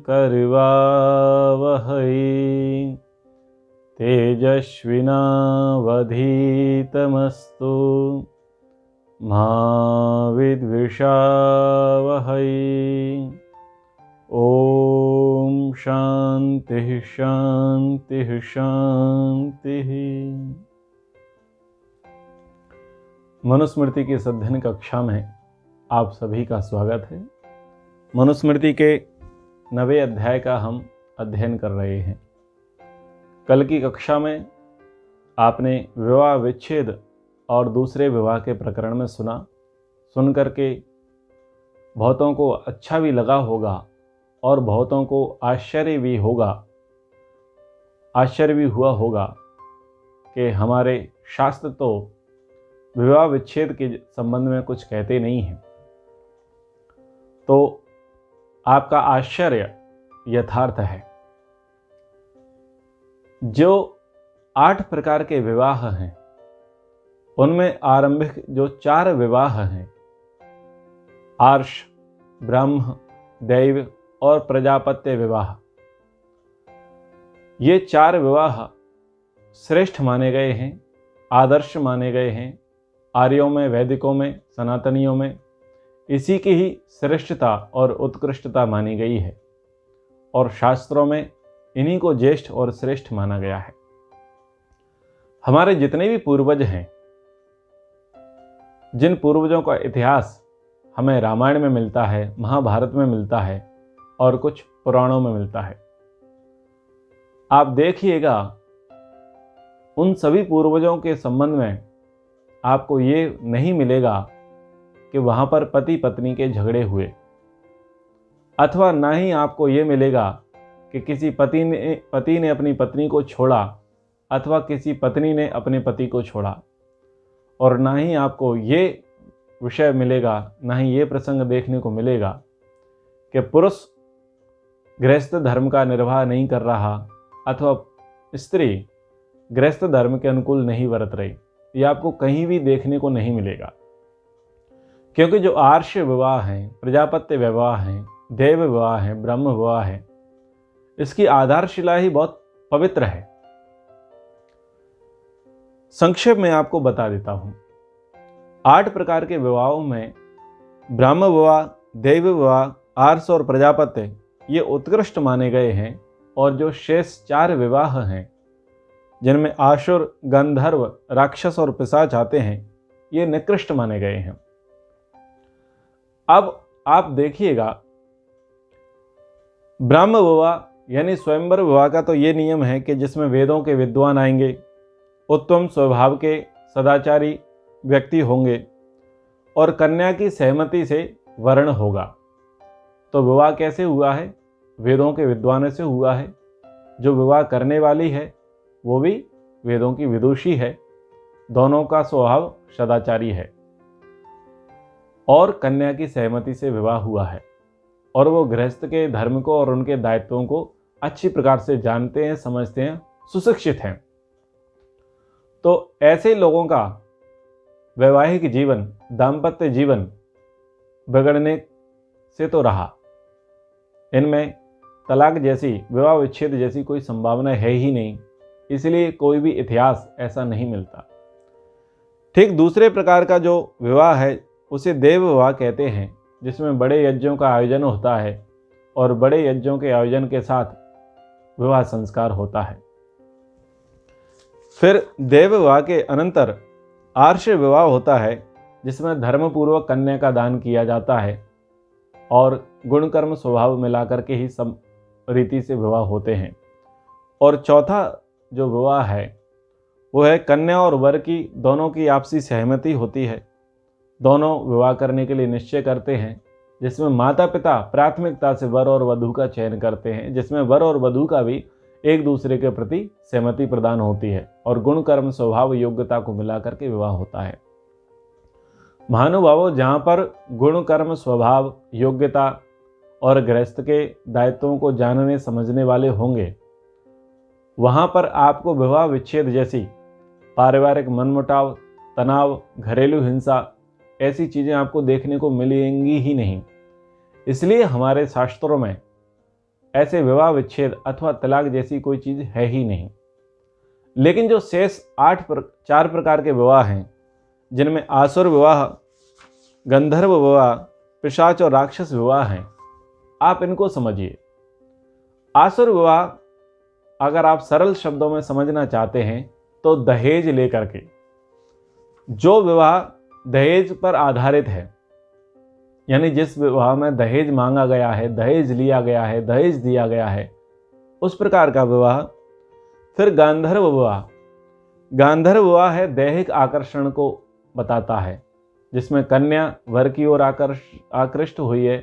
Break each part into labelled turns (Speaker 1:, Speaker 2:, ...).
Speaker 1: करवावहै तेजस्विनावधीतमस्तु मा विद्विषावहै। ओम शांति शांति शांति। मनुस्मृति की इस अध्ययन कक्षा में आप सभी का स्वागत है। मनुस्मृति के 9वें अध्याय का हम अध्ययन कर रहे हैं। कल की कक्षा में आपने विवाह विच्छेद और दूसरे विवाह के प्रकरण में सुन करके बहुतों को अच्छा भी लगा होगा और बहुतों को आश्चर्य भी हुआ होगा कि हमारे शास्त्र तो विवाह विच्छेद के संबंध में कुछ कहते नहीं हैं। तो आपका आश्चर्य यथार्थ है। जो 8 प्रकार के विवाह हैं उनमें आरंभिक जो 4 विवाह हैं, आर्ष, ब्रह्म, दैव और प्रजापत्य विवाह, ये 4 विवाह श्रेष्ठ माने गए हैं, आदर्श माने गए हैं। आर्यों में, वैदिकों में, सनातनियों में इसी की ही श्रेष्ठता और उत्कृष्टता मानी गई है और शास्त्रों में इन्हीं को ज्येष्ठ और श्रेष्ठ माना गया है। हमारे जितने भी पूर्वज हैं, जिन पूर्वजों का इतिहास हमें रामायण में मिलता है, महाभारत में मिलता है और कुछ पुराणों में मिलता है, आप देखिएगा उन सभी पूर्वजों के संबंध में आपको ये नहीं मिलेगा कि वहाँ पर पति पत्नी के झगड़े हुए, अथवा ना ही आपको ये मिलेगा कि किसी पति ने अपनी पत्नी को छोड़ा अथवा किसी पत्नी ने अपने पति को छोड़ा, और ना ही आपको ये विषय मिलेगा, ना ही ये प्रसंग देखने को मिलेगा कि पुरुष गृहस्थ धर्म का निर्वाह नहीं कर रहा अथवा स्त्री गृहस्थ धर्म के अनुकूल नहीं बरत रही। ये आपको कहीं भी देखने को नहीं मिलेगा, क्योंकि जो आर्ष विवाह हैं, प्रजापत्य विवाह हैं, देव विवाह हैं, ब्रह्म विवाह है, इसकी आधारशिला ही बहुत पवित्र है। संक्षेप में आपको बता देता हूं। 8 प्रकार के विवाहों में ब्रह्म विवाह, देव विवाह, आर्ष और प्रजापत्य ये उत्कृष्ट माने गए हैं, और जो शेष 4 विवाह हैं जिनमें आसुर, गंधर्व, राक्षस और पिशाच आते हैं, ये निकृष्ट माने गए हैं। अब आप देखिएगा, ब्रह्म विवाह यानी स्वयंवर विवाह का तो ये नियम है कि जिसमें वेदों के विद्वान आएंगे, उत्तम स्वभाव के सदाचारी व्यक्ति होंगे और कन्या की सहमति से वर्ण होगा। तो विवाह कैसे हुआ है? वेदों के विद्वानों से हुआ है। जो विवाह करने वाली है वो भी वेदों की विदुषी है, दोनों का स्वभाव सदाचारी है, और कन्या की सहमति से विवाह हुआ है, और वो गृहस्थ के धर्म को और उनके दायित्वों को अच्छी प्रकार से जानते हैं, समझते हैं, सुशिक्षित हैं। तो ऐसे लोगों का वैवाहिक जीवन, दाम्पत्य जीवन बिगड़ने से तो रहा, इनमें तलाक जैसी, विवाह विच्छेद जैसी कोई संभावना है ही नहीं, इसलिए कोई भी इतिहास ऐसा नहीं मिलता। ठीक दूसरे प्रकार का जो विवाह है उसे देव विवाह कहते हैं, जिसमें बड़े यज्ञों का आयोजन होता है और बड़े यज्ञों के आयोजन के साथ विवाह संस्कार होता है। फिर देव विवाह के अनंतर आर्ष विवाह होता है, जिसमें धर्मपूर्वक कन्या का दान किया जाता है और गुण कर्म स्वभाव मिलाकर के ही सब रीति से विवाह होते हैं। और चौथा जो विवाह है वो है कन्या और वर की दोनों की आपसी सहमति होती है, दोनों विवाह करने के लिए निश्चय करते हैं, जिसमें माता पिता प्राथमिकता से वर और वधू का चयन करते हैं, जिसमें वर और वधू का भी एक दूसरे के प्रति सहमति प्रदान होती है और गुण कर्म स्वभाव योग्यता को मिलाकर के विवाह होता है। महानुभावों, जहाँ पर गुण कर्म स्वभाव योग्यता और गृहस्थ के दायित्वों को जानने समझने वाले होंगे, वहाँ पर आपको विवाह विच्छेद जैसी पारिवारिक मनमुटाव, तनाव, घरेलू हिंसा ऐसी चीज़ें आपको देखने को मिलेंगी ही नहीं। इसलिए हमारे शास्त्रों में ऐसे विवाह विच्छेद अथवा तलाक जैसी कोई चीज़ है ही नहीं। लेकिन जो शेष 4 प्रकार के विवाह हैं, जिनमें आसुर विवाह, गंधर्व विवाह, पिशाच और राक्षस विवाह हैं, आप इनको समझिए। आसुर विवाह अगर आप सरल शब्दों में समझना चाहते हैं तो दहेज लेकर के, जो विवाह दहेज पर आधारित है, यानी जिस विवाह में दहेज मांगा गया है, दहेज लिया गया है, दहेज दिया गया है, उस प्रकार का विवाह। फिर गांधर्व विवाह। गांधर्व विवाह है दैहिक आकर्षण को बताता है, जिसमें कन्या वर की ओर आकृष्ट हुई है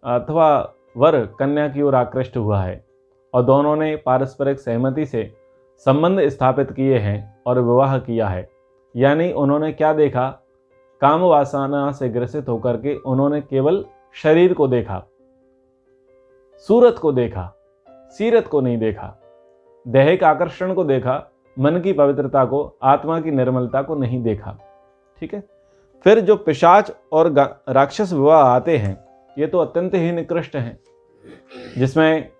Speaker 1: अथवा वर कन्या की ओर आकृष्ट हुआ है और दोनों ने पारस्परिक सहमति से संबंध स्थापित किए हैं और विवाह किया है। यानी उन्होंने क्या देखा, काम वासना से ग्रसित होकर के उन्होंने केवल शरीर को देखा, सूरत को देखा, सीरत को नहीं देखा, दैहिक आकर्षण को देखा, मन की पवित्रता को, आत्मा की निर्मलता को नहीं देखा। ठीक है। फिर जो पिशाच और राक्षस विवाह आते हैं, ये तो अत्यंत ही निकृष्ट हैं, जिसमें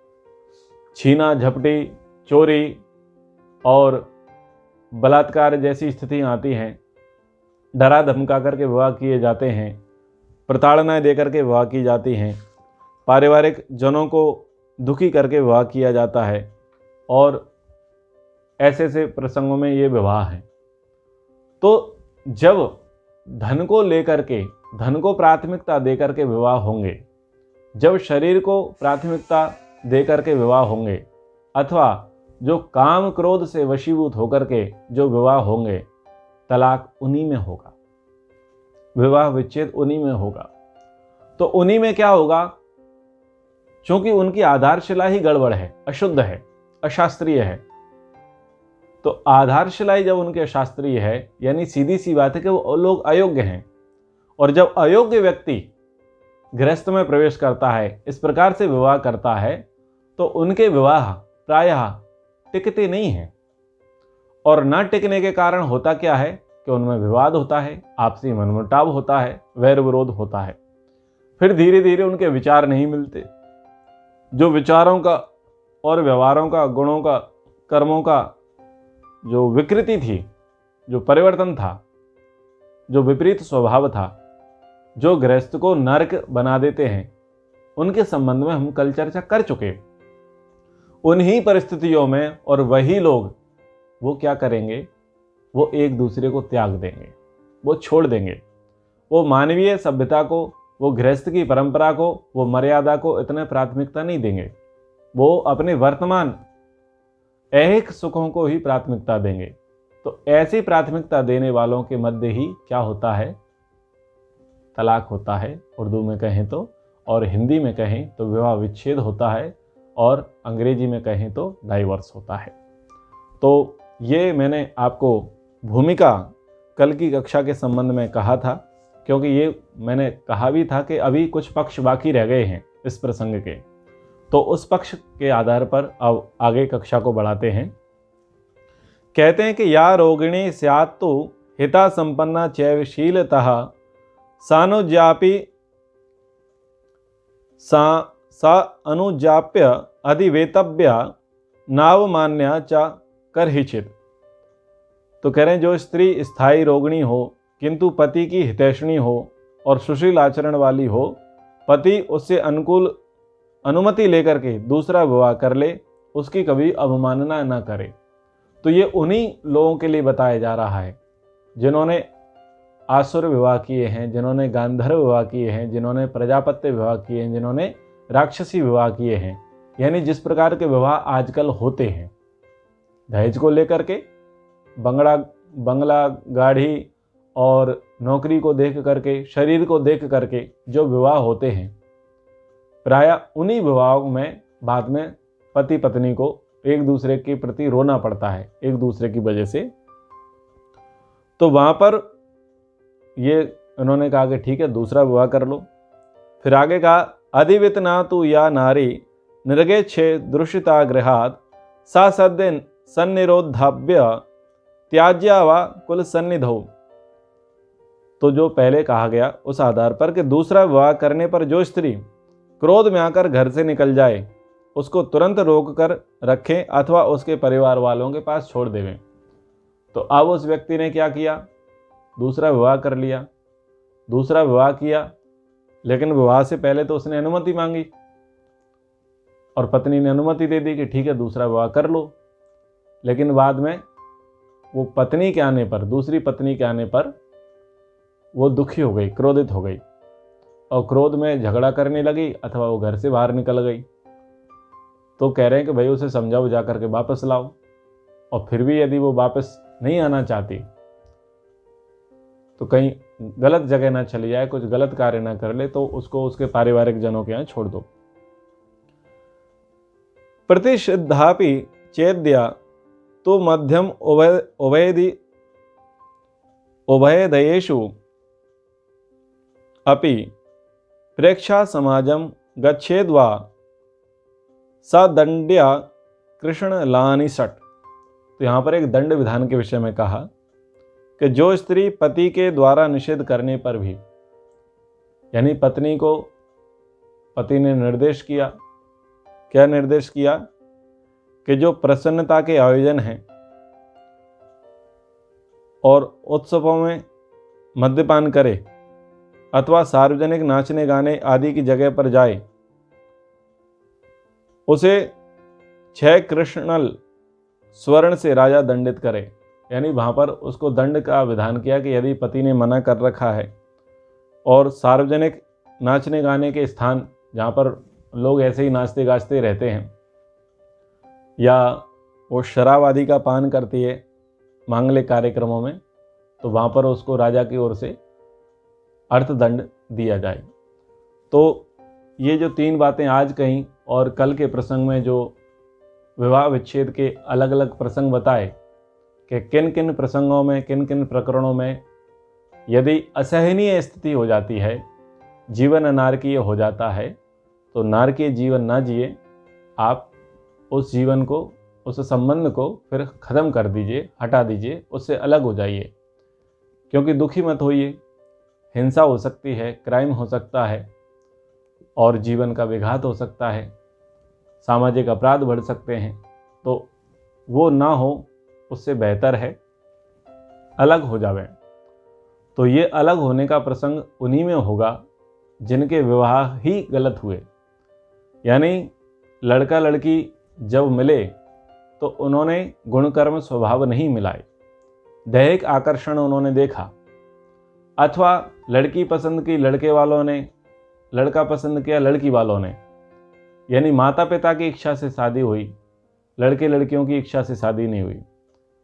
Speaker 1: छीना झपटी, चोरी और बलात्कार जैसी स्थितियां आती हैं, डरा धमका करके विवाह किए जाते हैं, प्रताड़नाएं देकर के विवाह की जाती हैं, पारिवारिक जनों को दुखी करके विवाह किया जाता है और ऐसे ऐसे प्रसंगों में ये विवाह हैं। तो जब धन को लेकर के, धन को प्राथमिकता देकर के विवाह होंगे, जब शरीर को प्राथमिकता देकर के विवाह होंगे, अथवा जो काम क्रोध से वशीभूत होकर के जो विवाह होंगे, तलाक उन्हीं में होगा, विवाह विच्छेद उन्हीं में होगा। तो उन्हीं में क्या होगा, क्योंकि उनकी आधारशिला ही गड़बड़ है, अशुद्ध है, अशास्त्रीय है। तो आधारशिला ही जब उनके अशास्त्रीय है, यानी सीधी सी बात है कि वो लोग अयोग्य हैं। और जब अयोग्य व्यक्ति गृहस्थ में प्रवेश करता है, इस प्रकार से विवाह करता है, तो उनके विवाह प्रायः टिकते नहीं हैं। और न टिकने के कारण होता क्या है कि उनमें विवाद होता है, आपसी मनमुटाव होता है, वैर विरोध होता है। फिर धीरे धीरे उनके विचार नहीं मिलते, जो विचारों का और व्यवहारों का, गुणों का, कर्मों का जो विकृति थी, जो परिवर्तन था, जो विपरीत स्वभाव था, जो गृहस्थ को नरक बना देते हैं, उनके संबंध में हम कल चर्चा कर चुके। उन्हीं परिस्थितियों में और वही लोग वो क्या करेंगे, वो एक दूसरे को त्याग देंगे, वो छोड़ देंगे, वो मानवीय सभ्यता को, वो गृहस्थ की परंपरा को, वो मर्यादा को इतने प्राथमिकता नहीं देंगे। वो अपने वर्तमान ऐहिक सुखों को ही प्राथमिकता देंगे। तो ऐसी प्राथमिकता देने वालों के मध्य ही क्या होता है, तलाक होता है, उर्दू में कहें तो, और हिंदी में कहें तो विवाह विच्छेद होता है, और अंग्रेजी में कहें तो डाइवोर्स होता है। तो ये मैंने आपको भूमिका कल की कक्षा के संबंध में कहा था, क्योंकि ये मैंने कहा भी था कि अभी कुछ पक्ष बाकी रह गए हैं इस प्रसंग के। तो उस पक्ष के आधार पर अब आगे कक्षा को बढ़ाते हैं। कहते हैं कि या रोगिणी स्यात् तो हिता संपन्ना चैवशीलतः सानुज्यापि सा अनुजाप्य अधिवेतव्या नावमान्या च करहिचित। तो कह रहे हैं जो स्त्री स्थायी रोगिणी हो, किंतु पति की हितैषणी हो और सुशील आचरण वाली हो, पति उससे अनुकूल अनुमति लेकर के दूसरा विवाह कर ले, उसकी कभी अवमानना न करे। तो ये उन्हीं लोगों के लिए बताया जा रहा है जिन्होंने आसुर विवाह किए हैं, जिन्होंने गांधर्व विवाह किए हैं, जिन्होंने प्रजापत्य विवाह किए हैं, जिन्होंने राक्षसी विवाह किए हैं। यानी जिस प्रकार के विवाह आजकल होते हैं, दहेज को लेकर के, बंगला गाड़ी और नौकरी को देख करके, शरीर को देख करके जो विवाह होते हैं, प्रायः उन्हीं विवाहों में बाद में पति पत्नी को एक दूसरे के प्रति रोना पड़ता है, एक दूसरे की वजह से। तो वहाँ पर ये उन्होंने कहा कि ठीक है, दूसरा विवाह कर लो। फिर आगे कहा अधिवितना तु या नारी निर्गेच्छे दृश्यता गृहात् सा सद्य सन्निरोधाभ्य त्याज्या वा कुल सन्निधौ। तो जो पहले कहा गया उस आधार पर कि दूसरा विवाह करने पर जो स्त्री क्रोध में आकर घर से निकल जाए, उसको तुरंत रोक कर रखें अथवा उसके परिवार वालों के पास छोड़ देवें। तो अब उस व्यक्ति ने क्या किया, दूसरा विवाह कर लिया। दूसरा विवाह किया, लेकिन विवाह से पहले तो उसने अनुमति मांगी और पत्नी ने अनुमति दे दी कि ठीक है दूसरा विवाह कर लो। लेकिन बाद में वो पत्नी के आने पर, दूसरी पत्नी के आने पर वो दुखी हो गई, क्रोधित हो गई और क्रोध में झगड़ा करने लगी अथवा वो घर से बाहर निकल गई। तो कह रहे हैं कि भाई उसे समझाओ, जा करके वापस लाओ। और फिर भी यदि वो वापस नहीं आना चाहती तो कहीं गलत जगह ना चली जाए, कुछ गलत कार्य ना कर ले, तो उसको उसके पारिवारिक जनों के यहाँ छोड़ दो। प्रतिषिद्धापि चेद्या तो मध्यम उभयदयेषु अपि प्रेक्षा समाजम गच्छेद्वा सा दंड्या कृष्णलानि सट। तो यहाँ पर एक दंड विधान के विषय में कहा कि जो स्त्री पति के द्वारा निषेध करने पर भी, यानी पत्नी को पति ने निर्देश किया, क्या निर्देश किया कि जो प्रसन्नता के आयोजन हैं और उत्सवों में मद्यपान करे अथवा सार्वजनिक नाचने गाने आदि की जगह पर जाए, उसे 6 कृष्णल स्वर्ण से राजा दंडित करे। यानी वहाँ पर उसको दंड का विधान किया कि यदि पति ने मना कर रखा है और सार्वजनिक नाचने गाने के स्थान जहाँ पर लोग ऐसे ही नाचते गाचते रहते हैं या वो शराब आदि का पान करती है मांगलिक कार्यक्रमों में, तो वहाँ पर उसको राजा की ओर से अर्थदंड दिया जाए। तो ये जो 3 बातें आज कहीं और कल के प्रसंग में जो विवाह विच्छेद के अलग अलग प्रसंग बताए कि किन किन प्रसंगों में, किन किन प्रकरणों में यदि असहनीय स्थिति हो जाती है, जीवन अनारकीय हो जाता है, तो नारकीय जीवन ना जिए, आप उस जीवन को, उस संबंध को फिर ख़त्म कर दीजिए, हटा दीजिए, उससे अलग हो जाइए। क्योंकि दुखी मत होइए, हिंसा हो सकती है, क्राइम हो सकता है और जीवन का विघात हो सकता है, सामाजिक अपराध बढ़ सकते हैं। तो वो ना हो, उससे बेहतर है अलग हो जावें। तो ये अलग होने का प्रसंग उन्हीं में होगा जिनके विवाह ही गलत हुए। यानी लड़का लड़की जब मिले तो उन्होंने गुण कर्म स्वभाव नहीं मिलाए, दैहिक आकर्षण उन्होंने देखा, अथवा लड़की पसंद की लड़के वालों ने, लड़का पसंद किया लड़की वालों ने, यानी माता पिता की इच्छा से शादी हुई, लड़के लड़कियों की इच्छा से शादी नहीं हुई,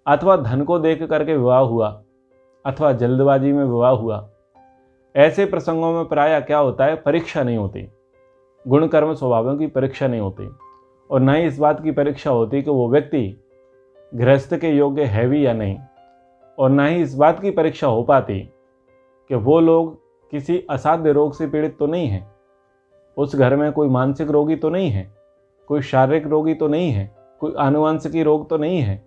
Speaker 1: अथवा धन को देख करके विवाह हुआ, अथवा जल्दबाजी में विवाह हुआ। ऐसे प्रसंगों में प्रायः क्या होता है, परीक्षा नहीं होती, गुण कर्म स्वभावों की परीक्षा नहीं होती, और न ही इस बात की परीक्षा होती कि वो व्यक्ति गृहस्थ के योग्य है भी या नहीं, और न ही इस बात की परीक्षा हो पाती कि वो लोग किसी असाध्य रोग से पीड़ित तो नहीं है, उस घर में कोई मानसिक रोगी तो नहीं है, कोई शारीरिक रोगी तो नहीं है, कोई आनुवंशिकी रोग तो नहीं है,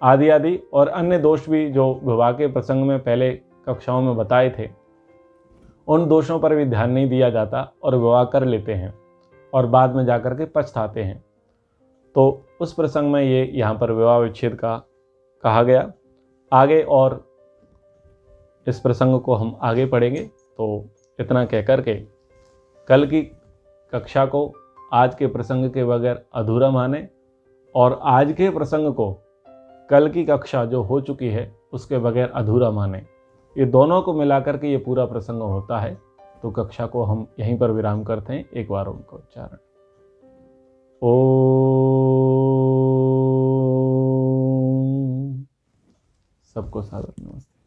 Speaker 1: आदि आदि और अन्य दोष भी जो विवाह के प्रसंग में पहले कक्षाओं में बताए थे, उन दोषों पर भी ध्यान नहीं दिया जाता और विवाह कर लेते हैं और बाद में जाकर के पछताते हैं। तो उस प्रसंग में ये यहाँ पर विवाह विच्छेद का कहा गया। आगे और इस प्रसंग को हम आगे पढ़ेंगे। तो इतना कह कर के कल की कक्षा को आज के प्रसंग के बगैर अधूरा माने और आज के प्रसंग को कल की कक्षा जो हो चुकी है उसके बगैर अधूरा माने। ये दोनों को मिलाकर के ये पूरा प्रसंग होता है। तो कक्षा को हम यहीं पर विराम करते हैं। एक बार उनका उच्चारण। ओम। सबको सादर नमस्ते।